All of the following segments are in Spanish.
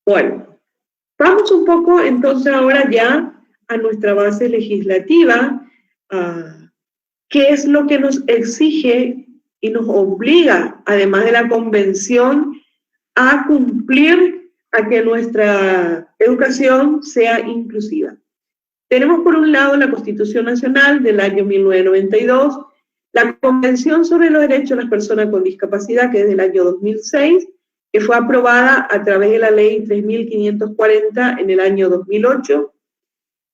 Bueno, vamos un poco entonces ahora ya a nuestra base legislativa, qué es lo que nos exige y nos obliga, además de la Convención, a cumplir a que nuestra educación sea inclusiva. Tenemos por un lado la Constitución Nacional del año 1992, la Convención sobre los Derechos de las Personas con Discapacidad, que es del año 2006, que fue aprobada a través de la Ley 3540 en el año 2008.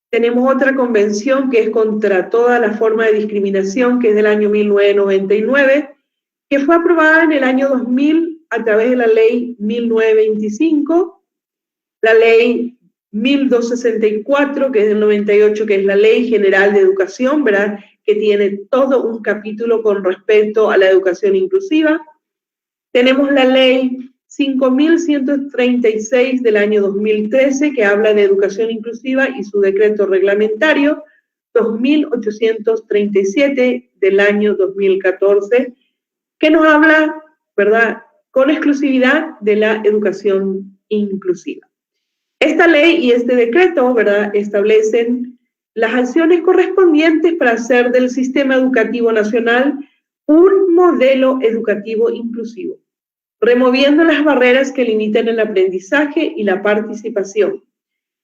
Tenemos otra convención que es contra toda la forma de discriminación, que es del año 1999, que fue aprobada en el año 2000 a través de la Ley 1925, la Ley 1264, que es del 98, que es la Ley General de Educación, ¿verdad?, que tiene todo un capítulo con respecto a la educación inclusiva. Tenemos la Ley 5.136 del año 2013, que habla de educación inclusiva, y su decreto reglamentario 2.837 del año 2014, que nos habla, ¿verdad?, con exclusividad de la educación inclusiva. Esta ley y este decreto, ¿verdad?, establecen las acciones correspondientes para hacer del sistema educativo nacional un modelo educativo inclusivo, removiendo las barreras que limitan el aprendizaje y la participación,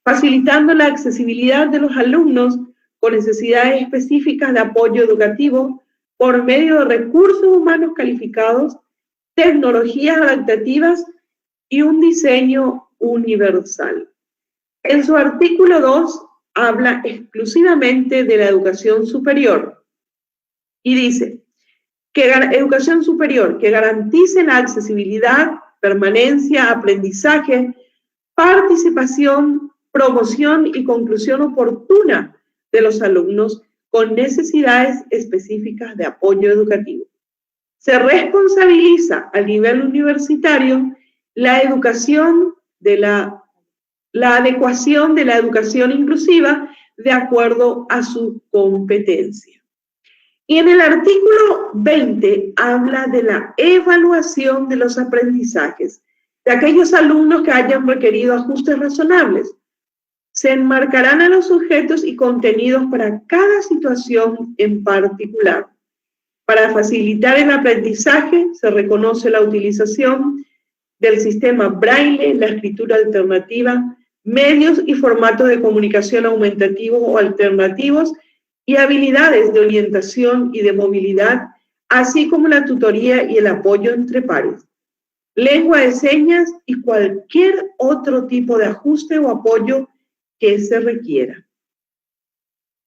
facilitando la accesibilidad de los alumnos con necesidades específicas de apoyo educativo por medio de recursos humanos calificados, tecnologías adaptativas y un diseño universal. En su artículo 2 habla exclusivamente de la educación superior y dice que educación superior que garantice la accesibilidad, permanencia, aprendizaje, participación, promoción y conclusión oportuna de los alumnos con necesidades específicas de apoyo educativo. Se responsabiliza a nivel universitario la educación de la adecuación de la educación inclusiva de acuerdo a su competencia. Y en el artículo 20 habla de la evaluación de los aprendizajes de aquellos alumnos que hayan requerido ajustes razonables. Se enmarcarán a los sujetos y contenidos para cada situación en particular. Para facilitar el aprendizaje, se reconoce la utilización del sistema Braille, la escritura alternativa, medios y formatos de comunicación aumentativos o alternativos y habilidades de orientación y de movilidad, así como la tutoría y el apoyo entre pares, lengua de señas y cualquier otro tipo de ajuste o apoyo que se requiera.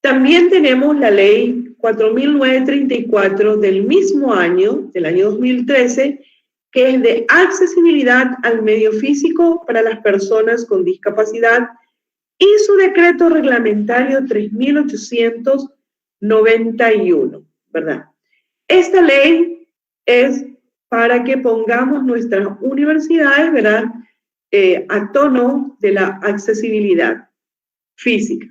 También tenemos la Ley 4.934 del mismo año, del año 2013, que es de accesibilidad al medio físico para las personas con discapacidad, y su decreto reglamentario 3.891, ¿verdad? Esta ley es para que pongamos nuestras universidades, ¿verdad?, a tono de la accesibilidad física.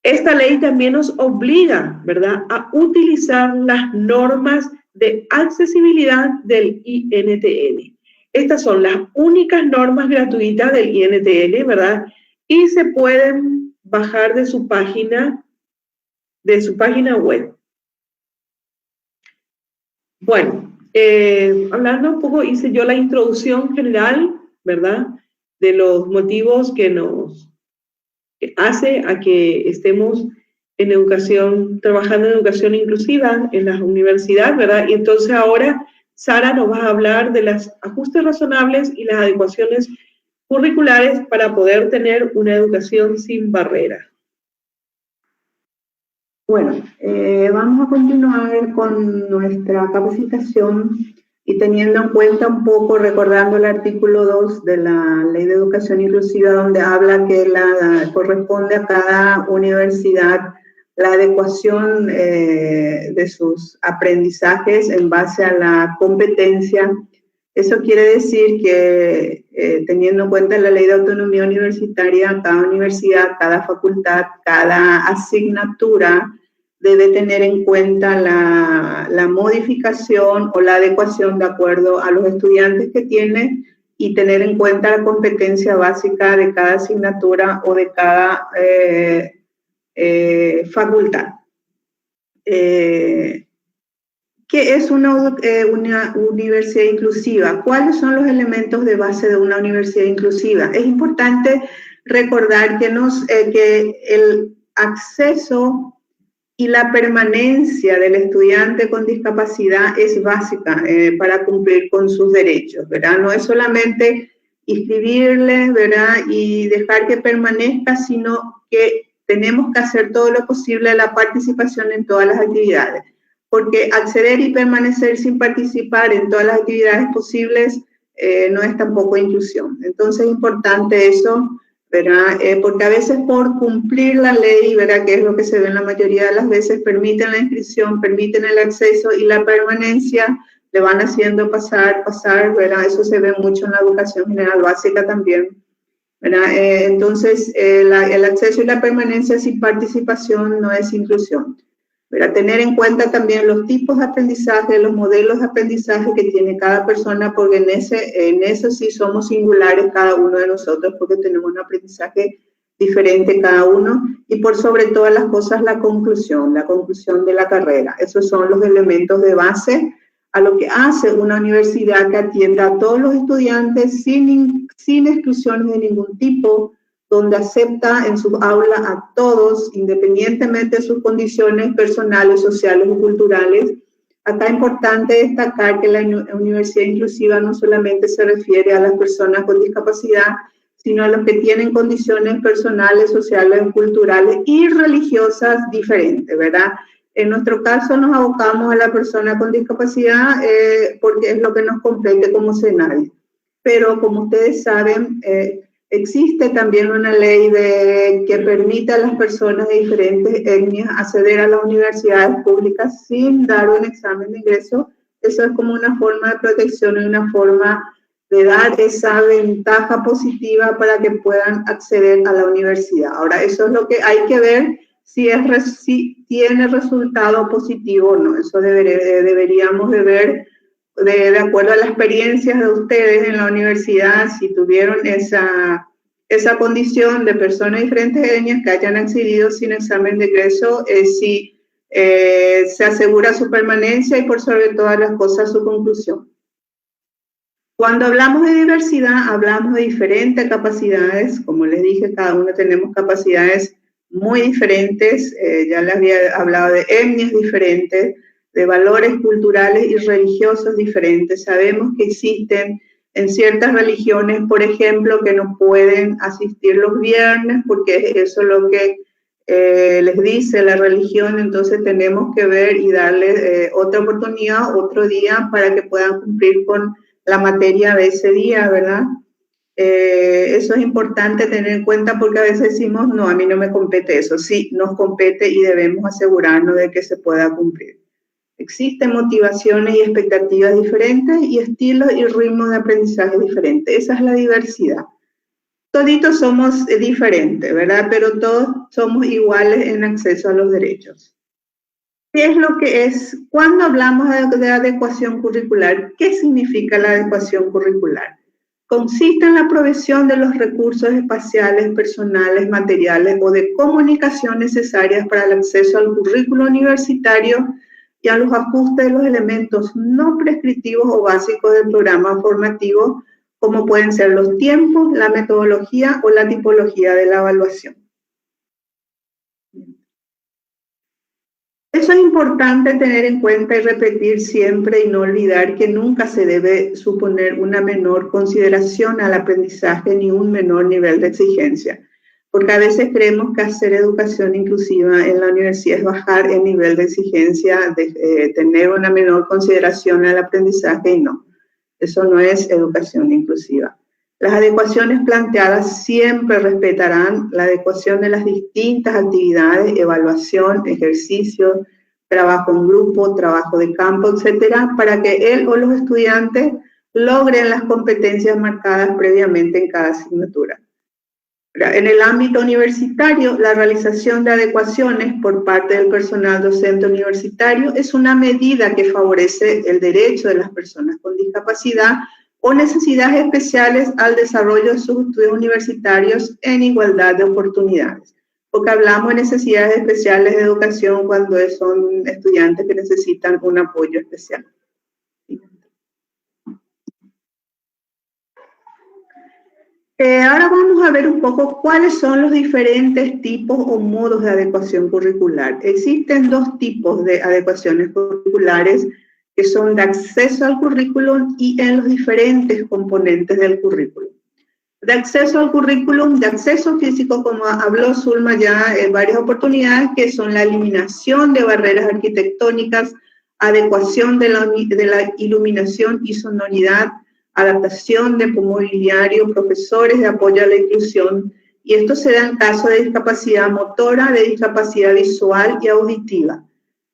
Esta ley también nos obliga, ¿verdad?, a utilizar las normas de accesibilidad del INTN. Estas son las únicas normas gratuitas del INTN, ¿verdad?, y se pueden bajar de su página web. Bueno, hablando un poco, hice yo la introducción general, ¿verdad?, de los motivos que nos hace a que estemos en educación, trabajando en educación inclusiva en las universidades, ¿verdad? Y entonces ahora Sara nos va a hablar de los ajustes razonables y las adecuaciones curriculares para poder tener una educación sin barreras. Bueno, vamos a continuar con nuestra capacitación y teniendo en cuenta un poco, recordando el artículo 2 de la Ley de Educación Inclusiva, donde habla que corresponde a cada universidad la adecuación de sus aprendizajes en base a la competencia. Eso quiere decir que, teniendo en cuenta la Ley de Autonomía Universitaria, cada universidad, cada facultad, cada asignatura debe tener en cuenta la modificación o la adecuación de acuerdo a los estudiantes que tiene y tener en cuenta la competencia básica de cada asignatura o de cada facultad. ¿Qué es una universidad inclusiva? ¿Cuáles son los elementos de base de una universidad inclusiva? Es importante recordar que el acceso y la permanencia del estudiante con discapacidad es básica para cumplir con sus derechos, ¿verdad? No es solamente inscribirle, ¿verdad? Y dejar que permanezca, sino que tenemos que hacer todo lo posible la participación en todas las actividades, porque acceder y permanecer sin participar en todas las actividades posibles no es tampoco inclusión. Entonces es importante eso, ¿verdad? Porque a veces por cumplir la ley, ¿verdad? Que es lo que se ve en la mayoría de las veces, permiten la inscripción, permiten el acceso y la permanencia, le van haciendo pasar, ¿verdad? Eso se ve mucho en la educación general básica también, ¿verdad? Entonces, el acceso y la permanencia sin participación no es inclusión, ¿verdad? Tener en cuenta también los tipos de aprendizaje, los modelos de aprendizaje que tiene cada persona, porque en eso sí somos singulares cada uno de nosotros, porque tenemos un aprendizaje diferente cada uno, y por sobre todas las cosas la conclusión de la carrera. Esos son los elementos de base a lo que hace una universidad que atienda a todos los estudiantes sin exclusiones de ningún tipo, donde acepta en su aula a todos, independientemente de sus condiciones personales, sociales o culturales. Acá es importante destacar que la universidad inclusiva no solamente se refiere a las personas con discapacidad, sino a los que tienen condiciones personales, sociales, culturales y religiosas diferentes, ¿verdad? En nuestro caso nos abocamos a la persona con discapacidad porque es lo que nos compete como escenario. Pero como ustedes saben, existe también una ley que permite a las personas de diferentes etnias acceder a las universidades públicas sin dar un examen de ingreso. Eso es como una forma de protección y una forma de dar esa ventaja positiva para que puedan acceder a la universidad. Ahora, eso es lo que hay que ver si tiene resultado positivo o no. Eso deberíamos de ver de acuerdo a las experiencias de ustedes en la universidad, si tuvieron esa condición de personas de diferentes etnias que hayan accedido sin examen de ingreso, si se asegura su permanencia y por sobre todas las cosas su conclusión. Cuando hablamos de diversidad, hablamos de diferentes capacidades. Como les dije, cada uno tenemos capacidades muy diferentes. Ya les había hablado de etnias diferentes, de valores culturales y religiosos diferentes. Sabemos que existen en ciertas religiones, por ejemplo, que no pueden asistir los viernes porque eso es lo que les dice la religión. Entonces tenemos que ver y darles otra oportunidad, otro día, para que puedan cumplir con la materia de ese día, ¿verdad? Eso es importante tener en cuenta porque a veces decimos, no, a mí no me compete eso. Sí, nos compete y debemos asegurarnos de que se pueda cumplir. Existen motivaciones y expectativas diferentes y estilos y ritmos de aprendizaje diferentes. Esa es la diversidad. Toditos somos diferentes, ¿verdad? Pero todos somos iguales en acceso a los derechos. ¿Qué es lo que es? Cuando hablamos de adecuación curricular, ¿qué significa la adecuación curricular? Consiste en la provisión de los recursos espaciales, personales, materiales o de comunicación necesarias para el acceso al currículo universitario y a los ajustes de los elementos no prescriptivos o básicos del programa formativo, como pueden ser los tiempos, la metodología o la tipología de la evaluación. Eso es importante tener en cuenta y repetir siempre y no olvidar que nunca se debe suponer una menor consideración al aprendizaje ni un menor nivel de exigencia, porque a veces creemos que hacer educación inclusiva en la universidad es bajar el nivel de exigencia, de tener una menor consideración al aprendizaje, y no, eso no es educación inclusiva. Las adecuaciones planteadas siempre respetarán la adecuación de las distintas actividades, evaluación, ejercicio, trabajo en grupo, trabajo de campo, etcétera, para que él o los estudiantes logren las competencias marcadas previamente en cada asignatura. En el ámbito universitario, la realización de adecuaciones por parte del personal docente universitario es una medida que favorece el derecho de las personas con discapacidad o necesidades especiales al desarrollo de sus estudios universitarios en igualdad de oportunidades. Porque hablamos de necesidades especiales de educación cuando son estudiantes que necesitan un apoyo especial. Ahora vamos a ver un poco cuáles son los diferentes tipos o modos de adecuación curricular. Existen dos tipos de adecuaciones curriculares que son de acceso al currículum y en los diferentes componentes del currículum. De acceso al currículum, de acceso físico, como habló Zulma ya en varias oportunidades, que son la eliminación de barreras arquitectónicas, adecuación de la iluminación y sonoridad, adaptación de mobiliario, profesores de apoyo a la inclusión, y esto se da en caso de discapacidad motora, de discapacidad visual y auditiva.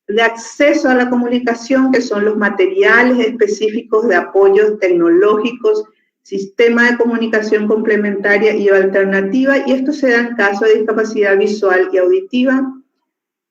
De acceso a la comunicación, que son los materiales específicos de apoyos tecnológicos, sistema de comunicación complementaria y alternativa, y esto se da en caso de discapacidad visual y auditiva.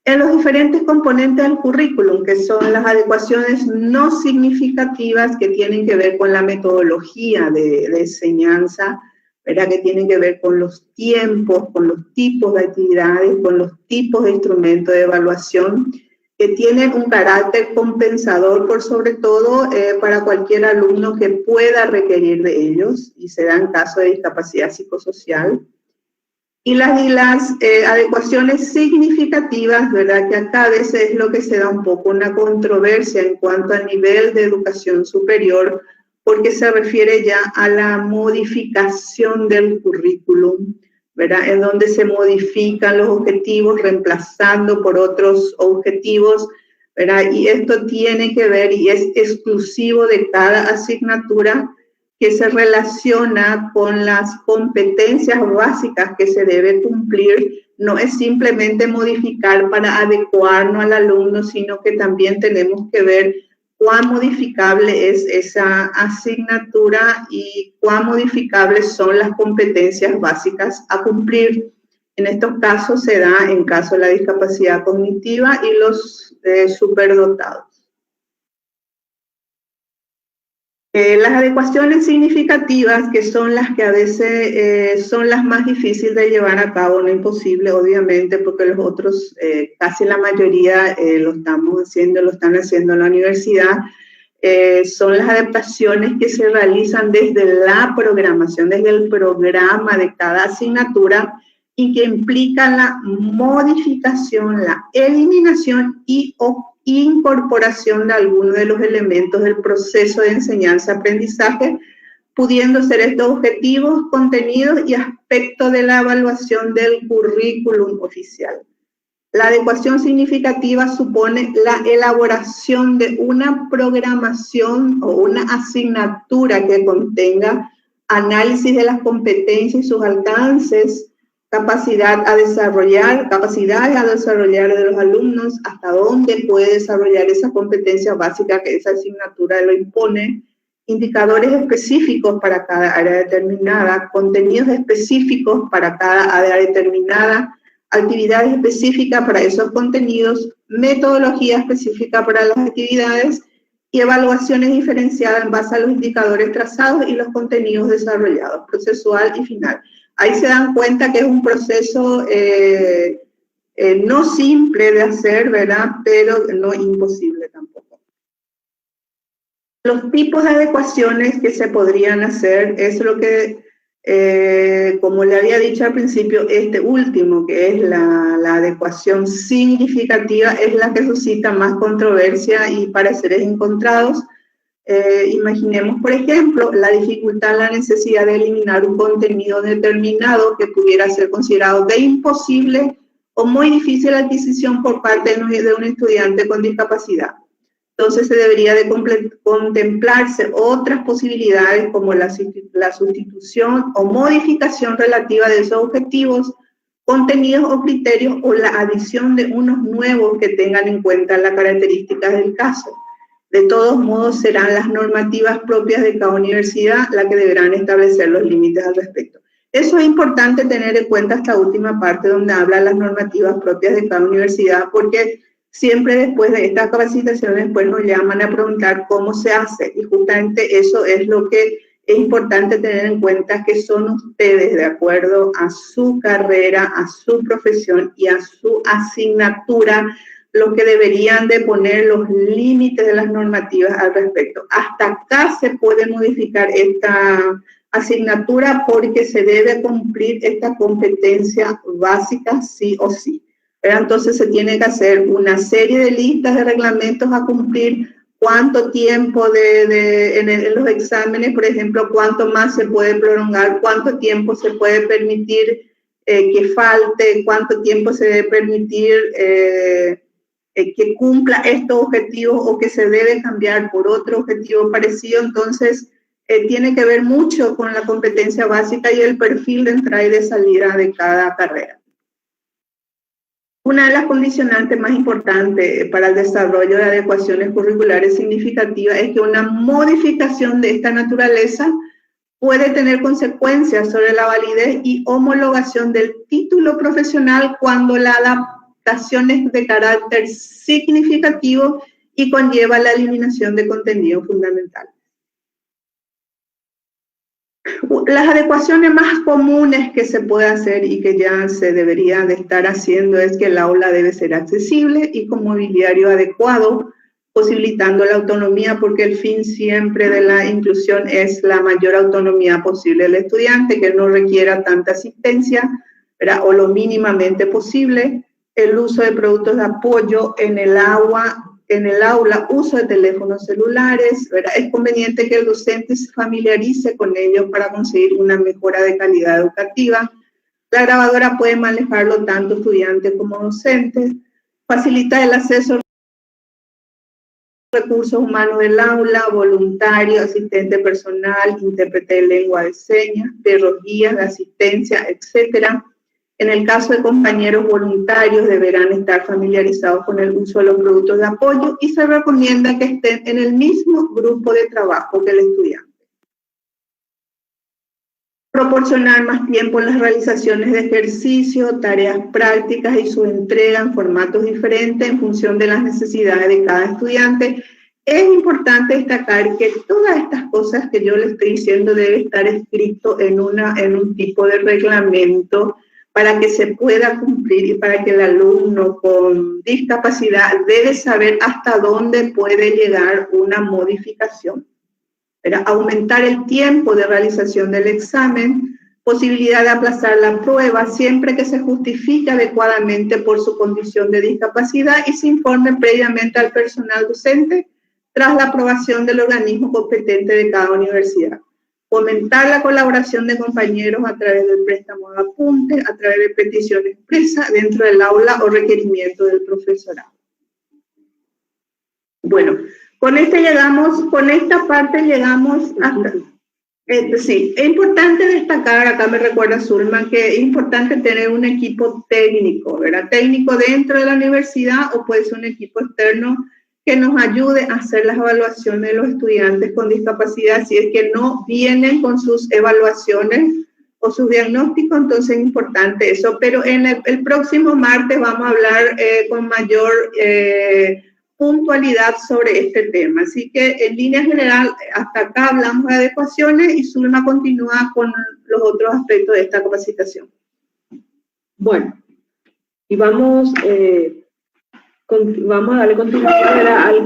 En los diferentes componentes del currículum, que son las adecuaciones no significativas que tienen que ver con la metodología de enseñanza, ¿verdad? Que tienen que ver con los tiempos, con los tipos de actividades, con los tipos de instrumentos de evaluación, que tienen un carácter compensador por sobre todo para cualquier alumno que pueda requerir de ellos, y se da en caso de discapacidad psicosocial. Y las adecuaciones significativas, ¿verdad? Que acá a veces es lo que se da un poco una controversia en cuanto al nivel de educación superior, porque se refiere ya a la modificación del currículum, ¿verdad? En donde se modifican los objetivos reemplazando por otros objetivos, ¿verdad? Y esto tiene que ver y es exclusivo de cada asignatura, que se relaciona con las competencias básicas que se debe cumplir. No es simplemente modificar para adecuarnos al alumno, sino que también tenemos que ver cuán modificable es esa asignatura y cuán modificables son las competencias básicas a cumplir. En estos casos se da en caso de la discapacidad cognitiva y los superdotados. Las adecuaciones significativas, que son las que a veces son las más difíciles de llevar a cabo, no imposible, obviamente, porque los otros, casi la mayoría lo están haciendo en la universidad, son las adaptaciones que se realizan desde la programación, desde el programa de cada asignatura, y que implican la modificación, la eliminación y incorporación de algunos de los elementos del proceso de enseñanza-aprendizaje, pudiendo ser estos objetivos, contenidos y aspectos de la evaluación del currículum oficial. La adecuación significativa supone la elaboración de una programación o una asignatura que contenga análisis de las competencias y sus alcances, capacidades a desarrollar de los alumnos, hasta dónde puede desarrollar esa competencia básica que esa asignatura lo impone, indicadores específicos para cada área determinada, contenidos específicos para cada área determinada, actividades específicas para esos contenidos, metodología específica para las actividades y evaluaciones diferenciadas en base a los indicadores trazados y los contenidos desarrollados, procesual y final. Ahí se dan cuenta que es un proceso no simple de hacer, ¿verdad? Pero no imposible tampoco. Los tipos de adecuaciones que se podrían hacer es lo que, como le había dicho al principio, este último, que es la adecuación significativa, es la que suscita más controversia y pareceres encontrados. Imaginemos, por ejemplo, la dificultad, la necesidad de eliminar un contenido determinado que pudiera ser considerado de imposible o muy difícil adquisición por parte de un estudiante con discapacidad. Entonces se debería de contemplarse otras posibilidades como la sustitución o modificación relativa de esos objetivos, contenidos o criterios, o la adición de unos nuevos que tengan en cuenta las características del caso. De todos modos, serán las normativas propias de cada universidad las que deberán establecer los límites al respecto. Eso es importante tener en cuenta esta última parte donde habla las normativas propias de cada universidad, porque siempre después de estas capacitaciones pues nos llaman a preguntar cómo se hace, y justamente eso es lo que es importante tener en cuenta que son ustedes, de acuerdo a su carrera, a su profesión y a su asignatura, los que deberían de poner los límites de las normativas al respecto. Hasta acá se puede modificar esta asignatura porque se debe cumplir esta competencia básica sí o sí. Pero entonces se tiene que hacer una serie de listas de reglamentos a cumplir, cuánto tiempo en los exámenes, por ejemplo, cuánto más se puede prolongar, cuánto tiempo se puede permitir que falte, cuánto tiempo se debe permitir que cumpla estos objetivos o que se debe cambiar por otro objetivo parecido. Entonces, tiene que ver mucho con la competencia básica y el perfil de entrada y de salida de cada carrera. Una de las condicionantes más importantes para el desarrollo de adecuaciones curriculares significativas es que una modificación de esta naturaleza puede tener consecuencias sobre la validez y homologación del título profesional cuando la adaptación es de carácter significativo y conlleva la eliminación de contenidos fundamentales. Las adecuaciones más comunes que se puede hacer y que ya se debería de estar haciendo es que el aula debe ser accesible y con mobiliario adecuado, posibilitando la autonomía, porque el fin siempre de la inclusión es la mayor autonomía posible del estudiante, que no requiera tanta asistencia, ¿verdad? O lo mínimamente posible, el uso de productos de apoyo en el aula, uso de teléfonos celulares, ¿verdad? Es conveniente que el docente se familiarice con ellos para conseguir una mejora de calidad educativa. La grabadora puede manejarlo tanto estudiantes como docentes, facilita el acceso a recursos humanos del aula, voluntario, asistente personal, intérprete de lengua de señas, perros guías de asistencia, etcétera. En el caso de compañeros voluntarios, deberán estar familiarizados con el uso de los productos de apoyo y se recomienda que estén en el mismo grupo de trabajo que el estudiante. Proporcionar más tiempo en las realizaciones de ejercicio, tareas prácticas y su entrega en formatos diferentes en función de las necesidades de cada estudiante. Es importante destacar que todas estas cosas que yo les estoy diciendo debe estar escrito en un tipo de reglamento para que se pueda cumplir y para que el alumno con discapacidad debe saber hasta dónde puede llegar una modificación. Pero aumentar el tiempo de realización del examen, posibilidad de aplazar la prueba siempre que se justifique adecuadamente por su condición de discapacidad y se informe previamente al personal docente tras la aprobación del organismo competente de cada universidad. Fomentar la colaboración de compañeros a través del préstamo de apuntes, a través de petición expresa dentro del aula o requerimiento del profesorado. Bueno, con esta parte llegamos hasta... sí, es importante destacar, acá me recuerda Zulma, que es importante tener un equipo técnico, ¿verdad? Técnico dentro de la universidad o puede ser un equipo externo que nos ayude a hacer las evaluaciones de los estudiantes con discapacidad. Si es que no vienen con sus evaluaciones o sus diagnósticos, entonces es importante eso. Pero en el próximo martes vamos a hablar con mayor puntualidad sobre este tema. Así que en línea general, hasta acá hablamos de adecuaciones y Zulma continúa con los otros aspectos de esta capacitación. Bueno, y vamos a darle continuidad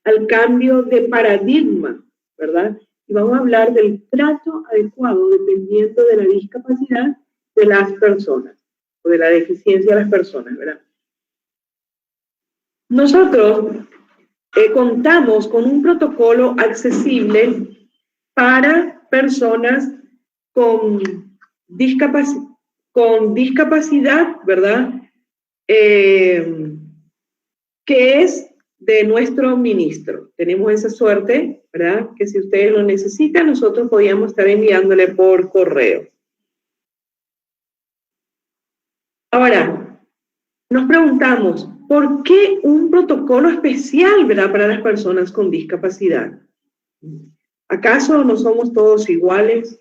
al cambio de paradigma, ¿verdad? Y vamos a hablar del trato adecuado dependiendo de la discapacidad de las personas, o de la deficiencia de las personas, ¿verdad? Nosotros contamos con un protocolo accesible para personas con discapacidad, ¿verdad? Que es de nuestro ministro. Tenemos esa suerte, ¿verdad? Que si ustedes lo necesitan, nosotros podíamos estar enviándole por correo. Ahora, nos preguntamos, ¿por qué un protocolo especial, ¿verdad? Para las personas con discapacidad? ¿Acaso no somos todos iguales?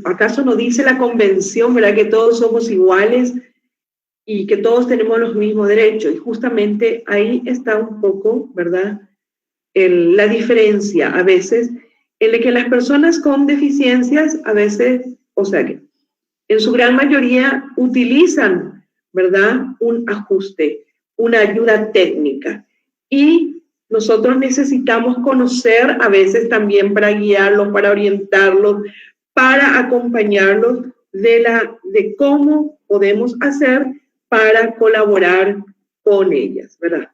¿Acaso no dice la convención, ¿verdad? Que todos somos iguales y que todos tenemos los mismos derechos? Y justamente ahí está un poco, ¿verdad? la diferencia a veces en la que las personas con deficiencias a veces, o sea que en su gran mayoría utilizan, ¿verdad?, un ajuste, una ayuda técnica. Y nosotros necesitamos conocer a veces también para guiarlos, para orientarlos, para acompañarlos de cómo podemos hacer para colaborar con ellas, ¿verdad?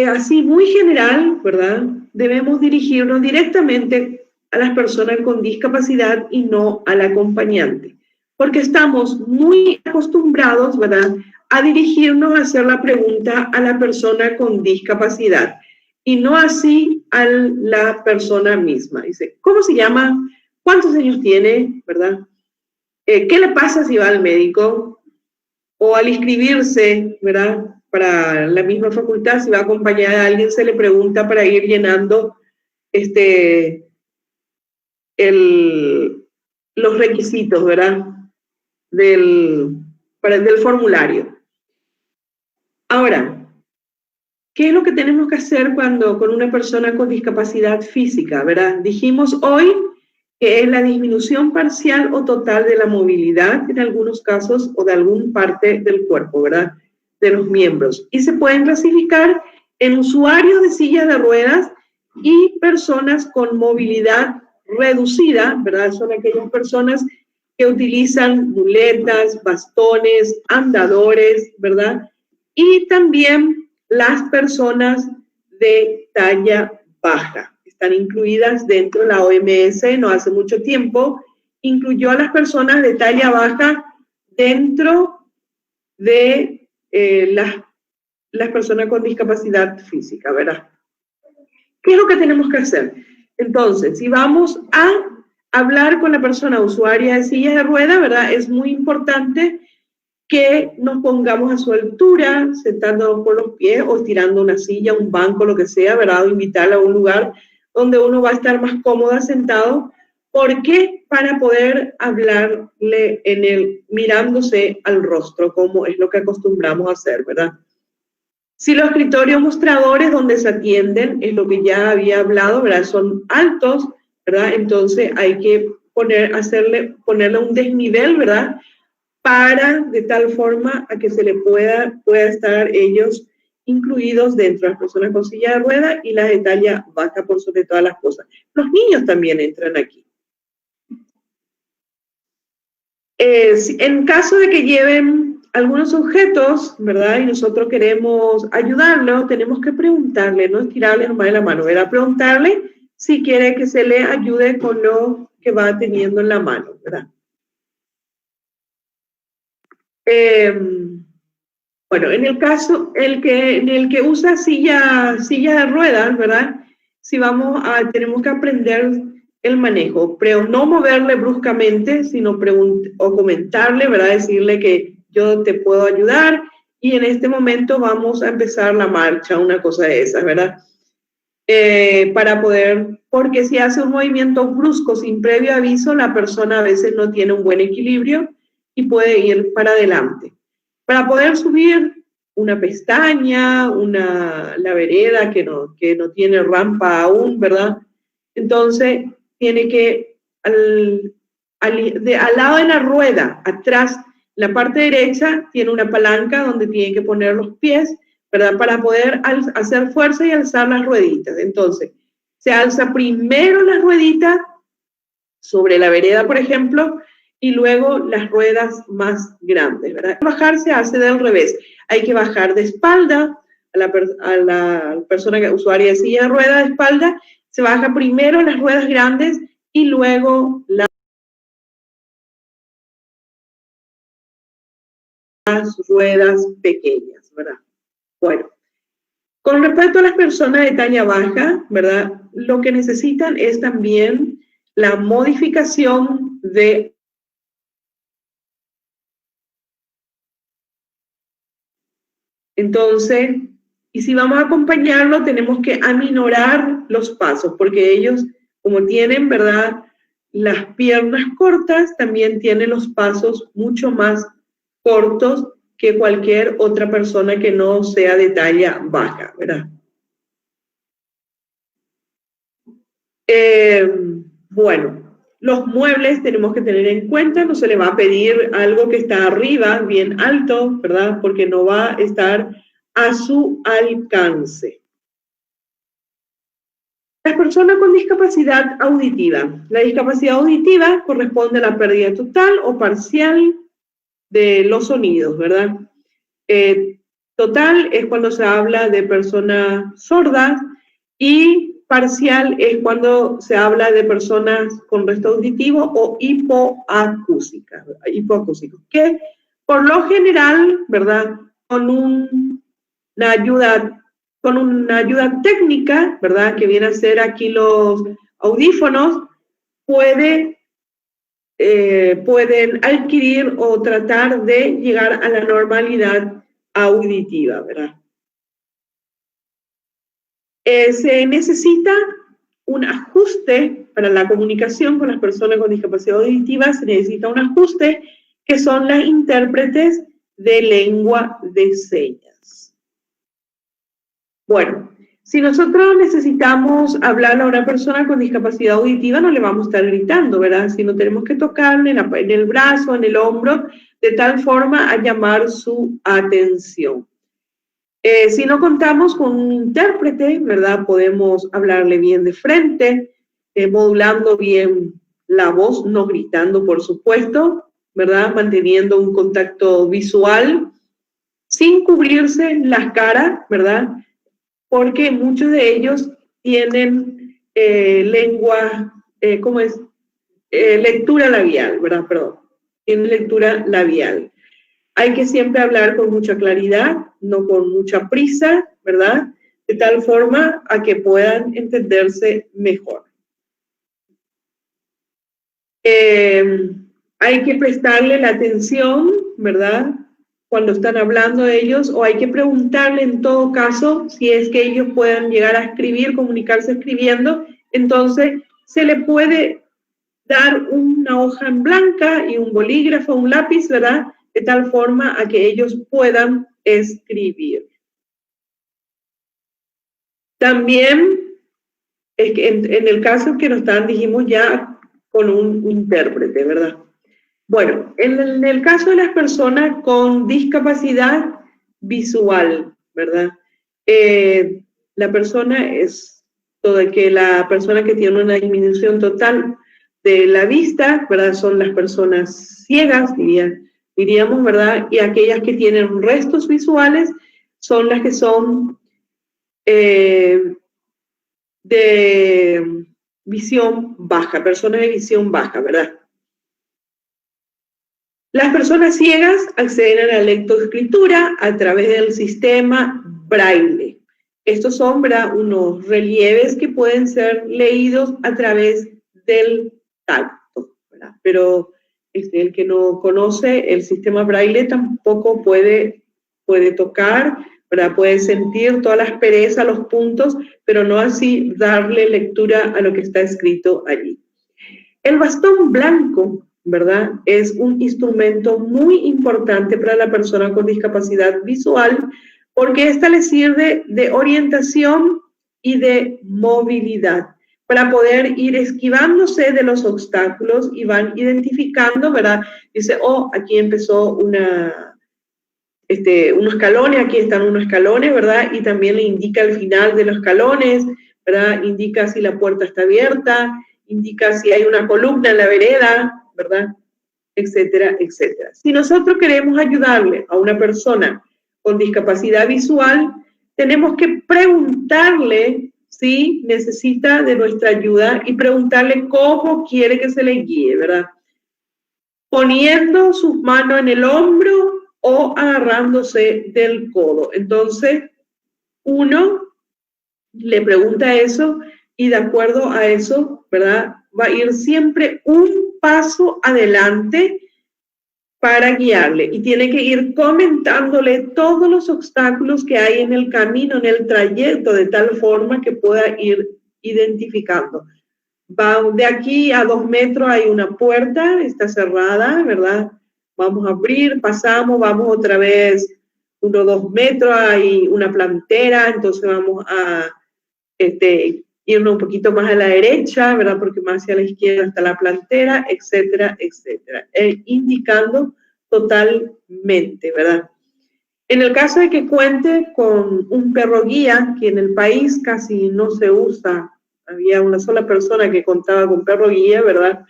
Así, muy general, ¿verdad? Debemos dirigirnos directamente a las personas con discapacidad y no al acompañante, porque estamos muy acostumbrados, ¿verdad?, a dirigirnos a hacer la pregunta a la persona con discapacidad y no así a la persona misma. Dice, ¿cómo se llama? ¿Cuántos años tiene? ¿Verdad? ¿Qué le pasa si va al médico? O al inscribirse, ¿verdad?, para la misma facultad, si va acompañada de alguien, se le pregunta para ir llenando los requisitos, ¿verdad?, del formulario. Ahora, ¿qué es lo que tenemos que hacer con una persona con discapacidad física, ¿verdad? Dijimos hoy que es la disminución parcial o total de la movilidad en algunos casos o de alguna parte del cuerpo, ¿verdad?, de los miembros. Y se pueden clasificar en usuarios de sillas de ruedas y personas con movilidad reducida, ¿verdad? Son aquellas personas que utilizan muletas, bastones, andadores, ¿verdad? Y también las personas de talla baja. Están incluidas dentro de la OMS, no hace mucho tiempo, incluyó a las personas de talla baja dentro de las personas con discapacidad física, ¿verdad? ¿Qué es lo que tenemos que hacer? Entonces, si vamos a hablar con la persona usuaria de silla de rueda, ¿verdad?, es muy importante que nos pongamos a su altura, sentándonos por los pies o estirando una silla, un banco, lo que sea, ¿verdad?, o invitarla a un lugar donde uno va a estar más cómoda sentado. ¿Por qué? Para poder hablarle mirándose al rostro, como es lo que acostumbramos a hacer, ¿verdad? Si los escritorios mostradores donde se atienden, es lo que ya había hablado, ¿verdad?, son altos, ¿verdad? Entonces hay que ponerle un desnivel, ¿verdad?, de tal forma a que se le pueda estar ellos incluidos dentro de las personas con silla de rueda y las de talla baja por sobre todas las cosas. Los niños también entran aquí. En caso de que lleven algunos objetos, ¿verdad?, y nosotros queremos ayudarlos, tenemos que preguntarle, no estirarle nomás la mano, ¿verdad?, preguntarle si quiere que se le ayude con lo que va teniendo en la mano, ¿verdad? Bueno, en el caso, en el que usa silla de ruedas, ¿verdad?, tenemos que aprender el manejo, pero no moverle bruscamente, sino comentarle, ¿verdad?, decirle que yo te puedo ayudar y en este momento vamos a empezar la marcha, una cosa de esas, ¿verdad? Porque si hace un movimiento brusco sin previo aviso, la persona a veces no tiene un buen equilibrio y puede ir para adelante. Para poder subir una pestaña, la vereda que no tiene rampa aún, ¿verdad? Entonces, tiene que, al lado de la rueda, atrás, la parte derecha, tiene una palanca donde tiene que poner los pies, ¿verdad?, para poder hacer fuerza y alzar las rueditas. Entonces, se alza primero las rueditas sobre la vereda, por ejemplo, y luego las ruedas más grandes, ¿verdad? Bajar se hace del revés. Hay que bajar de espalda a la persona usuaria de silla de rueda, de espalda. Se baja primero las ruedas grandes y luego las ruedas pequeñas, ¿verdad? Bueno, con respecto a las personas de talla baja, ¿verdad?, lo que necesitan es también la modificación de entonces, y si vamos a acompañarlo, tenemos que aminorar los pasos, porque ellos, como tienen, ¿verdad?, las piernas cortas, también tienen los pasos mucho más cortos que cualquier otra persona que no sea de talla baja, ¿verdad? Bueno, los muebles tenemos que tener en cuenta, no se le va a pedir algo que está arriba, bien alto, ¿verdad? Porque no va a estar a su alcance. Las personas con discapacidad auditiva. La discapacidad auditiva corresponde a la pérdida total o parcial de los sonidos, ¿verdad? Total es cuando se habla de personas sordas y parcial es cuando se habla de personas con resto auditivo o hipoacúsicas, que por lo general, ¿verdad? Con una ayuda técnica, ¿verdad? Que viene a ser aquí los audífonos, pueden adquirir o tratar de llegar a la normalidad auditiva, ¿verdad? Se necesita un ajuste para la comunicación con las personas con discapacidad auditiva, se necesita un ajuste que son las intérpretes de lengua de señas. Bueno, si nosotros necesitamos hablarle a una persona con discapacidad auditiva, no le vamos a estar gritando, ¿verdad? Sino tenemos que tocarle en el brazo, en el hombro, de tal forma a llamar su atención. Si no contamos con un intérprete, ¿verdad? Podemos hablarle bien de frente, modulando bien la voz, no gritando, por supuesto, ¿verdad? Manteniendo un contacto visual, sin cubrirse las caras, ¿verdad? Porque muchos de ellos tienen lectura labial, ¿verdad? Perdón, tienen lectura labial. Hay que siempre hablar con mucha claridad, no con mucha prisa, ¿verdad? De tal forma a que puedan entenderse mejor. Hay que prestarle la atención, ¿verdad? Cuando están hablando ellos, o hay que preguntarle en todo caso si es que ellos puedan llegar a escribir, comunicarse escribiendo, entonces se le puede dar una hoja en blanca y un bolígrafo, un lápiz, ¿verdad? De tal forma a que ellos puedan escribir. También, es que en el caso que nos están, dijimos ya, con un intérprete, ¿verdad? Bueno, en el caso de las personas con discapacidad visual, ¿verdad? La persona que tiene una disminución total de la vista, ¿verdad? Son las personas ciegas, diríamos, ¿verdad? Y aquellas que tienen restos visuales son las que son de visión baja, personas de visión baja, ¿verdad? Las personas ciegas acceden a la lectoescritura a través del sistema Braille. Estos son, ¿verdad?, unos relieves que pueden ser leídos a través del tacto, ¿verdad? Pero el que no conoce el sistema Braille tampoco puede tocar, ¿verdad? Puede sentir todas las perezas, los puntos, pero no así darle lectura a lo que está escrito allí. El bastón blanco, ¿verdad? Es un instrumento muy importante para la persona con discapacidad visual porque esta le sirve de orientación y de movilidad para poder ir esquivándose de los obstáculos y van identificando, ¿verdad? Dice, oh, aquí empezó unos escalones, aquí están unos escalones, ¿verdad? Y también le indica el final de los escalones, ¿verdad? Indica si la puerta está abierta, indica si hay una columna en la vereda, ¿verdad? Etcétera, etcétera. Si nosotros queremos ayudarle a una persona con discapacidad visual, tenemos que preguntarle si necesita de nuestra ayuda y preguntarle cómo quiere que se le guíe, ¿verdad? Poniendo sus manos en el hombro o agarrándose del codo. Entonces, uno le pregunta eso y de acuerdo a eso, ¿verdad? Va a ir siempre un paso adelante para guiarle y tiene que ir comentándole todos los obstáculos que hay en el camino, en el trayecto, de tal forma que pueda ir identificando. Va de aquí a 2 metros hay una puerta, está cerrada, ¿verdad? vamos a abrir, pasamos, vamos otra vez 1 o 2 metros, hay una plantera, entonces vamos a irnos un poquito más a la derecha, ¿verdad? Porque más hacia la izquierda está la plantera, etcétera, etcétera. Indicando totalmente, ¿verdad? En el caso de que cuente con un perro guía, que en el país casi no se usa, había una sola persona que contaba con perro guía, ¿verdad?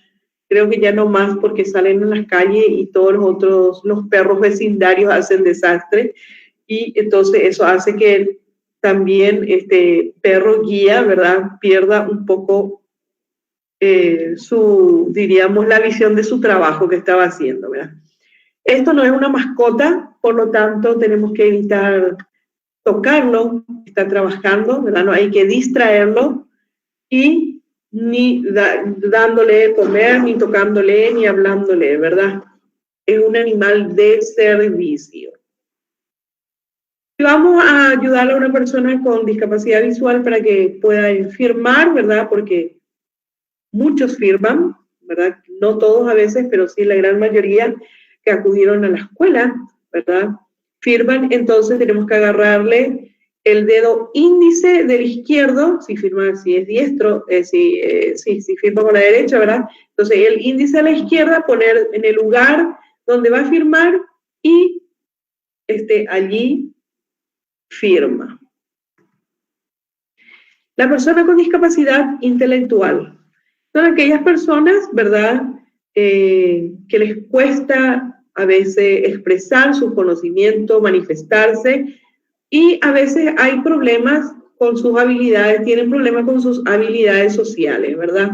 Creo que ya no más porque salen en las calles y todos los perros vecindarios hacen desastre, y entonces eso hace que también este perro guía, ¿verdad?, pierda un poco diríamos, la visión de su trabajo que estaba haciendo, ¿verdad? Esto no es una mascota, por lo tanto tenemos que evitar tocarlo, está trabajando, ¿verdad? No hay que distraerlo y ni dándole de comer, ni tocándole, ni hablándole, ¿verdad? Es un animal de servicio. Y vamos a ayudar a una persona con discapacidad visual para que pueda firmar, ¿verdad? Porque muchos firman, ¿verdad? No todos a veces, pero sí la gran mayoría que acudieron a la escuela, ¿verdad? Firman, entonces tenemos que agarrarle el dedo índice del izquierdo, si es diestro, si firma con la derecha, ¿verdad? Entonces el índice de la izquierda, poner en el lugar donde va a firmar y allí firma. La persona con discapacidad intelectual son aquellas personas, ¿verdad?, que les cuesta a veces expresar su conocimiento, manifestarse, y a veces hay problemas con sus habilidades, tienen problemas con sus habilidades sociales, ¿verdad?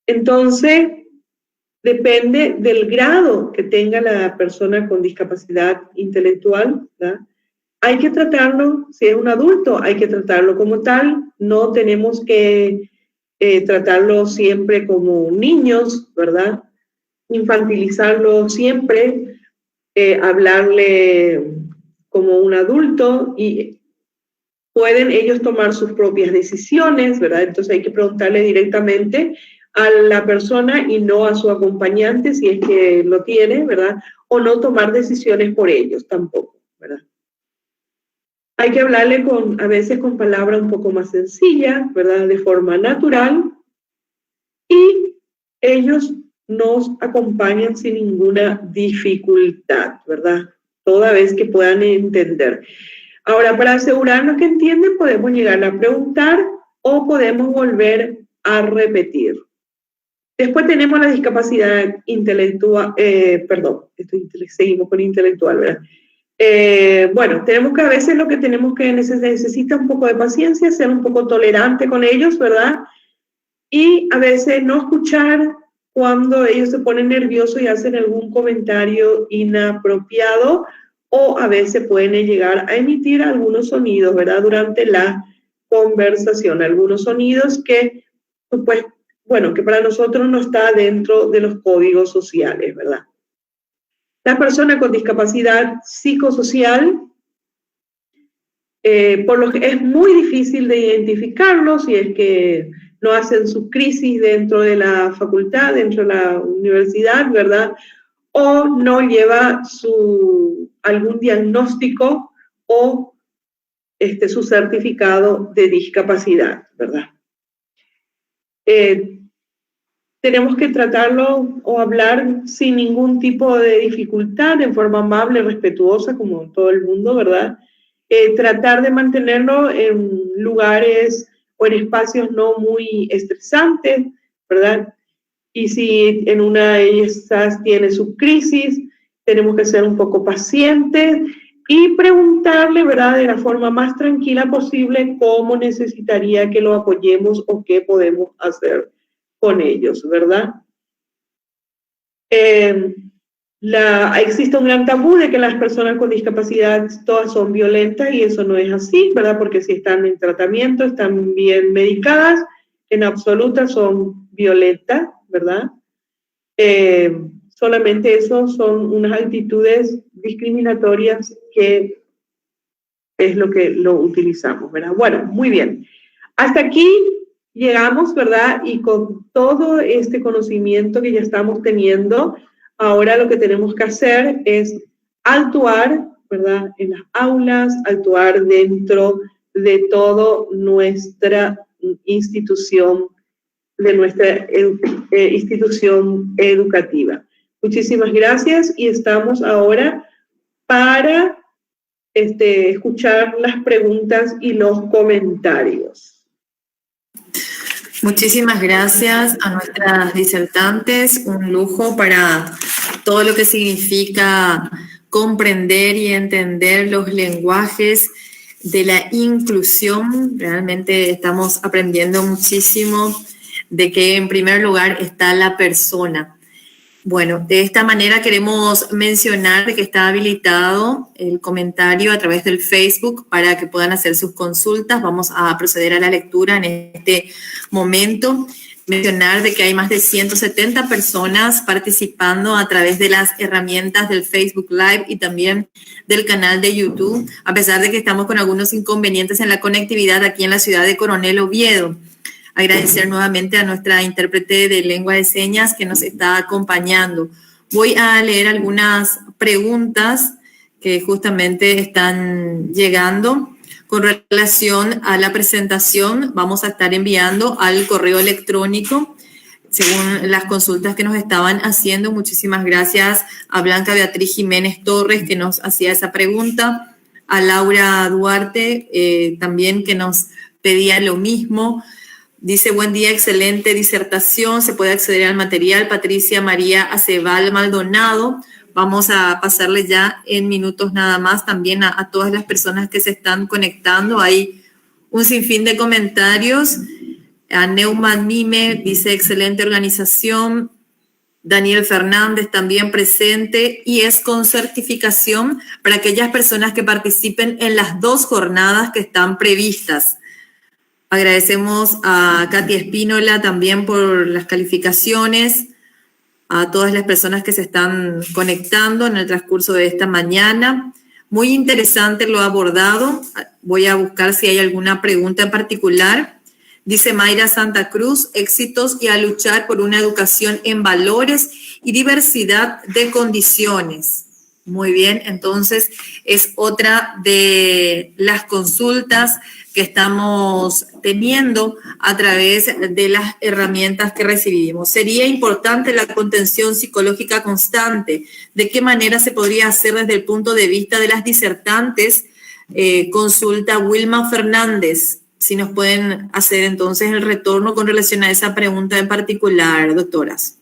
Entonces, depende del grado que tenga la persona con discapacidad intelectual, ¿verdad? Hay que tratarlo, si es un adulto, hay que tratarlo como tal, no tenemos que tratarlo siempre como niños, ¿verdad? Infantilizarlo siempre, hablarle como un adulto, y pueden ellos tomar sus propias decisiones, ¿verdad? Entonces hay que preguntarle directamente a la persona y no a su acompañante si es que lo tiene, ¿verdad? O no tomar decisiones por ellos tampoco, ¿verdad? Hay que hablarle a veces con palabras un poco más sencillas, ¿verdad? De forma natural, y ellos nos acompañan sin ninguna dificultad, ¿verdad? Toda vez que puedan entender. Ahora, para asegurarnos que entienden, podemos llegar a preguntar o podemos volver a repetir. Después tenemos la discapacidad intelectual, seguimos con intelectual, ¿verdad? Bueno, tenemos que a veces lo que tenemos que necesita un poco de paciencia, ser un poco tolerante con ellos, ¿verdad? Y a veces no escuchar cuando ellos se ponen nerviosos y hacen algún comentario inapropiado, o a veces pueden llegar a emitir algunos sonidos, ¿verdad? Durante la conversación, algunos sonidos que, pues, bueno, que para nosotros no está dentro de los códigos sociales, ¿verdad? La persona con discapacidad psicosocial, por lo que es muy difícil de identificarlo si es que no hacen su crisis dentro de la facultad, dentro de la universidad, ¿verdad? O no lleva algún diagnóstico o su certificado de discapacidad, ¿verdad? Tenemos que tratarlo o hablar sin ningún tipo de dificultad, de forma amable, respetuosa, como todo el mundo, ¿verdad? Tratar de mantenerlo en lugares o en espacios no muy estresantes, ¿verdad? Y si en una de esas tiene su crisis, tenemos que ser un poco pacientes y preguntarle, ¿verdad?, de la forma más tranquila posible cómo necesitaría que lo apoyemos o qué podemos hacer con ellos, ¿verdad? Existe un gran tabú de que las personas con discapacidad todas son violentas, y eso no es así, ¿verdad? Porque si están en tratamiento, están bien medicadas, en absoluta son violentas, ¿verdad? Solamente eso son unas actitudes discriminatorias que es lo que lo utilizamos, ¿verdad? Bueno, muy bien. Hasta aquí llegamos, ¿verdad? Y con todo este conocimiento que ya estamos teniendo, Ahora lo que tenemos que hacer es actuar, ¿verdad?, en las aulas, actuar dentro de toda nuestra institución, institución educativa. Muchísimas gracias y estamos ahora para escuchar las preguntas y los comentarios. Muchísimas gracias a nuestras disertantes, un lujo para todo lo que significa comprender y entender los lenguajes de la inclusión. Realmente estamos aprendiendo muchísimo de que en primer lugar está la persona. Bueno, de esta manera queremos mencionar que está habilitado el comentario a través del Facebook para que puedan hacer sus consultas. Vamos a proceder a la lectura en este momento. Mencionar de que hay más de 170 personas participando a través de las herramientas del Facebook Live y también del canal de YouTube, a pesar de que estamos con algunos inconvenientes en la conectividad aquí en la ciudad de Coronel Oviedo. Agradecer nuevamente a nuestra intérprete de lengua de señas que nos está acompañando. Voy a leer algunas preguntas que justamente están llegando. Con relación a la presentación, vamos a estar enviando al correo electrónico según las consultas que nos estaban haciendo. Muchísimas gracias a Blanca Beatriz Jiménez Torres que nos hacía esa pregunta, a Laura Duarte también que nos pedía lo mismo. Dice, buen día, excelente disertación, se puede acceder al material. Patricia María Acebal Maldonado. Vamos a pasarle ya en minutos nada más también a todas las personas que se están conectando. Hay un sinfín de comentarios. A Neumann Mime dice, excelente organización. Daniel Fernández también presente y es con certificación para aquellas personas que participen en las 2 jornadas que están previstas. Agradecemos a Katy Espínola también por las calificaciones, a todas las personas que se están conectando en el transcurso de esta mañana. Muy interesante lo abordado. Voy a buscar si hay alguna pregunta en particular. Dice Mayra Santa Cruz, éxitos y a luchar por una educación en valores y diversidad de condiciones. Muy bien, entonces es otra de las consultas que estamos teniendo a través de las herramientas que recibimos. Sería importante la contención psicológica constante. ¿De qué manera se podría hacer desde el punto de vista de las disertantes? Consulta Wilma Fernández. Si nos pueden hacer entonces el retorno con relación a esa pregunta en particular, doctoras.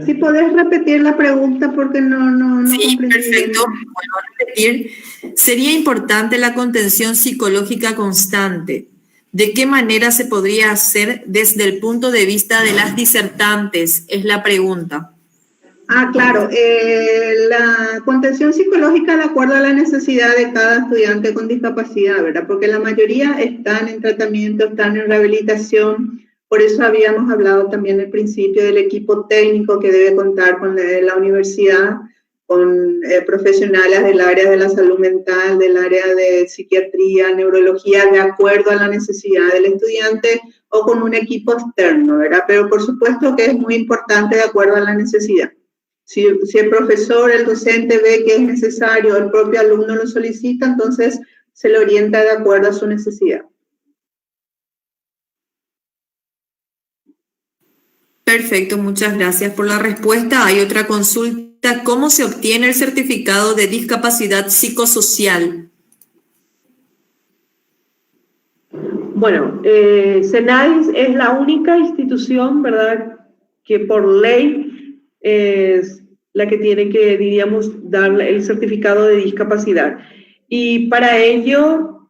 Si podés repetir la pregunta porque no sí, perfecto. Bueno, a repetir. Sería importante la contención psicológica constante. ¿De qué manera se podría hacer desde el punto de vista de las disertantes? Es la pregunta. Claro. La contención psicológica de acuerdo a la necesidad de cada estudiante con discapacidad, ¿verdad? Porque la mayoría están en tratamiento, están en rehabilitación. Por eso habíamos hablado también al principio del equipo técnico que debe contar con la universidad, con profesionales del área de la salud mental, del área de psiquiatría, neurología, de acuerdo a la necesidad del estudiante o con un equipo externo, ¿verdad? Pero por supuesto que es muy importante de acuerdo a la necesidad. Si el profesor, el docente ve que es necesario, el propio alumno lo solicita, entonces se le orienta de acuerdo a su necesidad. Perfecto, muchas gracias por la respuesta. Hay otra consulta. ¿Cómo se obtiene el certificado de discapacidad psicosocial? Bueno, CENADIS es la única institución, ¿verdad?, que por ley es la que tiene que, diríamos, dar el certificado de discapacidad. Y para ello,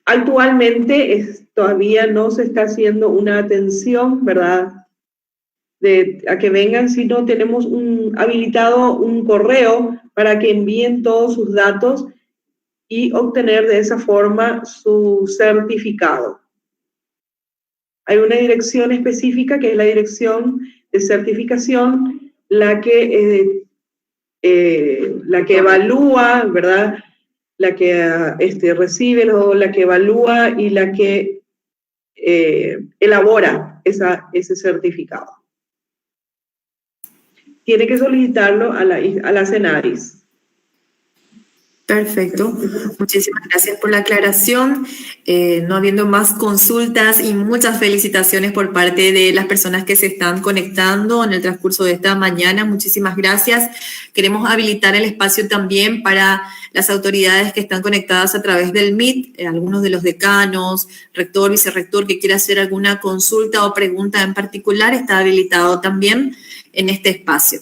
actualmente todavía no se está haciendo una atención, ¿verdad?, a que vengan, sino tenemos habilitado un correo para que envíen todos sus datos y obtener de esa forma su certificado. Hay una dirección específica que es la dirección de certificación, la que evalúa, ¿verdad?, la que recibe, la que evalúa y la que elabora ese certificado. Tiene que solicitarlo a la CENADIS. Perfecto. Muchísimas gracias por la aclaración. No habiendo más consultas y muchas felicitaciones por parte de las personas que se están conectando en el transcurso de esta mañana. Muchísimas gracias. Queremos habilitar el espacio también para las autoridades que están conectadas a través del Meet, algunos de los decanos, rector, vicerrector, que quiera hacer alguna consulta o pregunta en particular, está habilitado también en este espacio.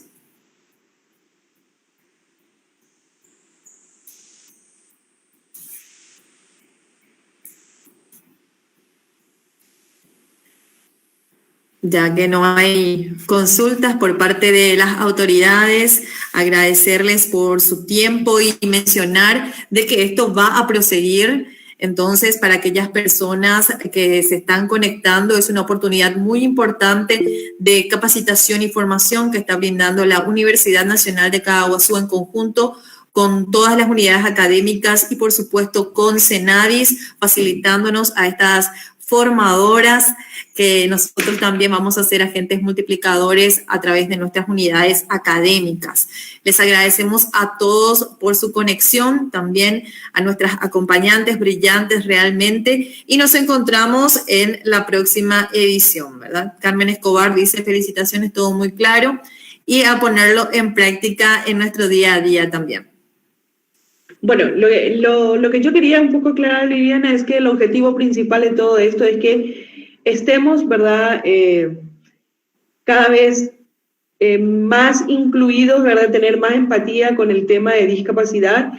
Ya que no hay consultas por parte de las autoridades, agradecerles por su tiempo y mencionar de que esto va a proseguir. Entonces, para aquellas personas que se están conectando, es una oportunidad muy importante de capacitación y formación que está brindando la Universidad Nacional de Caaguazú en conjunto con todas las unidades académicas y, por supuesto, con CENADIS, facilitándonos a estas formadoras que nosotros también vamos a ser agentes multiplicadores a través de nuestras unidades académicas. Les agradecemos a todos por su conexión, también a nuestras acompañantes brillantes realmente, y nos encontramos en la próxima edición, ¿verdad? Carmen Escobar dice: felicitaciones, todo muy claro, y a ponerlo en práctica en nuestro día a día también. Bueno, lo que yo quería un poco aclarar, Liliana, es que el objetivo principal de todo esto es que estemos, ¿verdad?, cada vez más incluidos, ¿verdad?, tener más empatía con el tema de discapacidad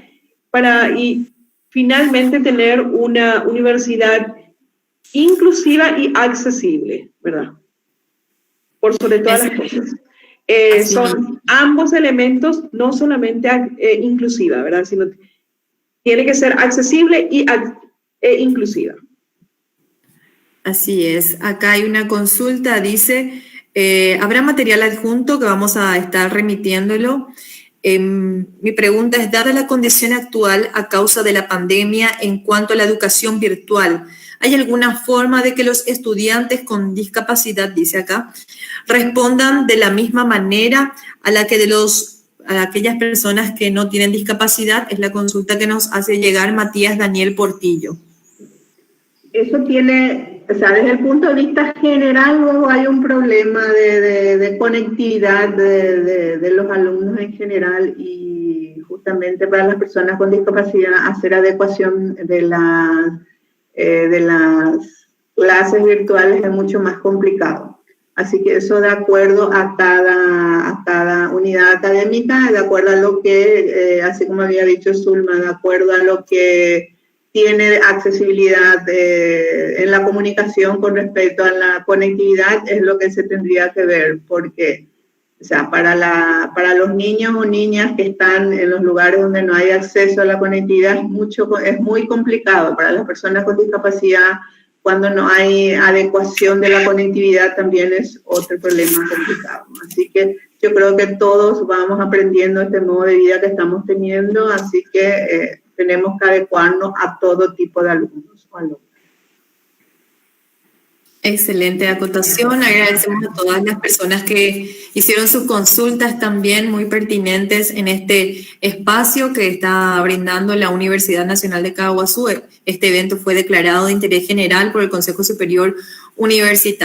y finalmente tener una universidad inclusiva y accesible, ¿verdad?, por sobre todas las cosas. Son ambos elementos, no solamente inclusiva, ¿verdad?, sino tiene que ser accesible e inclusiva. Así es. Acá hay una consulta, dice, ¿habrá material adjunto que vamos a estar remitiéndolo? Mi pregunta es, dada la condición actual a causa de la pandemia en cuanto a la educación virtual, ¿hay alguna forma de que los estudiantes con discapacidad, dice acá, respondan de la misma manera a la que a aquellas personas que no tienen discapacidad? Es la consulta que nos hace llegar Matías Daniel Portillo. Eso tiene, o sea, desde el punto de vista general, luego hay un problema de conectividad de los alumnos en general, y justamente para las personas con discapacidad hacer adecuación de las clases virtuales es mucho más complicado. Así que eso de acuerdo a cada unidad académica, de acuerdo a lo que, así como había dicho Zulma, de acuerdo a lo que tiene accesibilidad en la comunicación con respecto a la conectividad, es lo que se tendría que ver, porque, o sea, para los niños o niñas que están en los lugares donde no hay acceso a la conectividad es muy complicado. Para las personas con discapacidad, cuando no hay adecuación de la conectividad, también es otro problema complicado. Así que yo creo que todos vamos aprendiendo este modo de vida que estamos teniendo, así que tenemos que adecuarnos a todo tipo de alumnos o alumnas. Excelente acotación. Agradecemos a todas las personas que hicieron sus consultas también muy pertinentes en este espacio que está brindando la Universidad Nacional de Caaguazú. Este evento fue declarado de interés general por el Consejo Superior Universitario.